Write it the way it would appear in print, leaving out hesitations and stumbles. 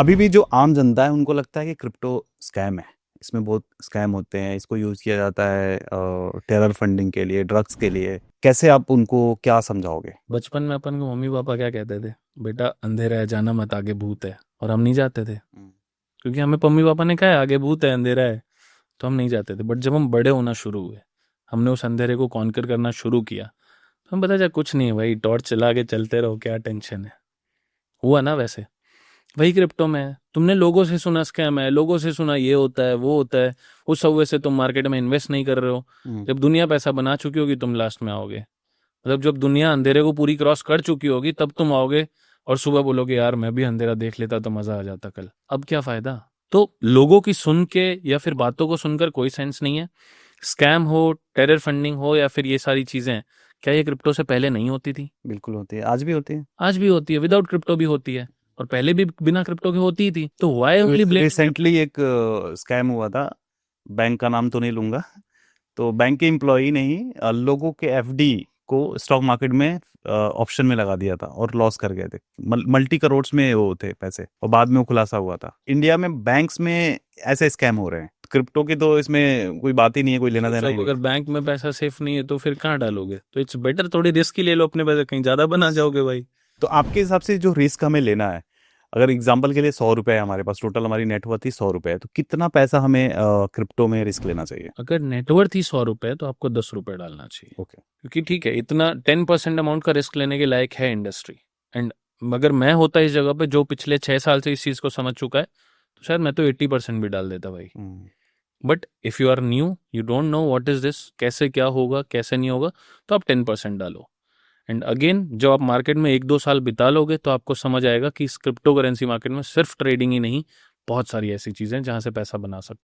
अभी भी जो आम जनता है उनको लगता है कि क्रिप्टो स्कैम है, इसमें बहुत स्कैम होते हैं, इसको यूज़ किया जाता है टेरर फंडिंग के लिए, ड्रग्स के लिए। कैसे आप उनको क्या समझाओगे? बचपन में अपन को मम्मी पापा क्या कहते थे? बेटा अंधेरा है, जाना मत, आगे भूत है। और हम नहीं जाते थे, हम्म। क्योंकि हमें मम्मी पापा ने कहा है आगे भूत है, अंधेरा है। तो हम नहीं जाते थे। बट जब हम बड़े होना शुरू हुए, हमने उस अंधेरे को कॉन्कर करना शुरू किया, तो हम पता चला कुछ नहीं है भाई, टॉर्च चला के चलते रहो, क्या टेंशन है। हुआ ना वैसे। वही क्रिप्टो में है। तुमने लोगों से सुना स्कैम है, लोगों से सुना ये होता है वो होता है, उस सौवे से तुम मार्केट में इन्वेस्ट नहीं कर रहे हो। हम्म। जब दुनिया पैसा बना चुकी होगी तुम लास्ट में आओगे। मतलब जब दुनिया अंधेरे को पूरी क्रॉस कर चुकी होगी तब तुम आओगे और सुबह बोलोगे यार मैं भी अंधेरा देख लेता तो मजा आ जाता कल। अब क्या फायदा? तो लोगों की सुन के या फिर बातों को सुनकर कोई सेंस नहीं है। स्कैम हो, टेरर फंडिंग हो या फिर ये सारी चीजें, क्या ये क्रिप्टो से पहले नहीं होती थी? बिल्कुल होती है, आज भी होती है। आज भी होती है, विदाउट क्रिप्टो भी होती है। और पहले भी बिना क्रिप्टो के होती ही थी। तो why only blame crypto? Recently एक स्कैम हुआ था, बैंक का नाम तो नहीं लूंगा। तो बैंक के एम्प्लॉई ने ही लोगों के एफडी को स्टॉक मार्केट में ऑप्शन में लगा दिया था और लॉस कर गए थे। मल्टी करोड़्स में वो थे पैसे, और बाद में वो खुलासा हुआ था। इंडिया में बैंक्स में ऐसे स्कैम हो रहे हैं, क्रिप्टो की तो इसमें कोई बात ही नहीं है, कोई लेना देना ही सोचो नहीं अगर है। बैंक में पैसा सेफ नहीं है तो फिर कहाँ डालोगे? तो इट्स बेटर थोड़ी रिस्क ही ले लो अपने पैसे, कहीं ज्यादा बना जाओगे भाई। तो आपके हिसाब से जो रिस्क हमें लेना है, अगर एग्जाम्पल के लिए 100 रुपए है हमारे पास, टोटल हमारी नेटवर्थ ही 100 रुपए है, तो कितना पैसा हमें क्रिप्टो में रिस्क लेना चाहिए? अगर नेटवर्थ ही 100 रुपए तो आपको 10 रुपए डालना चाहिए। ओके। क्योंकि ठीक है, इतना 10% अमाउंट का रिस्क लेने के लायक है इंडस्ट्री। एंड अगर मैं होता इस जगह पे जो पिछले 6 साल से इस चीज को समझ चुका है, तो शायद मैं तो 80% भी डाल देता भाई। Hmm. But if you are new, you don't know what is this, कैसे क्या होगा कैसे नहीं होगा, तो आप 10% डालो। एंड अगेन जब आप मार्केट में 1-2 साल बिता लोगे तो आपको समझ आएगा कि इस क्रिप्टो करेंसी मार्केट में सिर्फ ट्रेडिंग ही नहीं, बहुत सारी ऐसी चीजें हैं जहां से पैसा बना सकते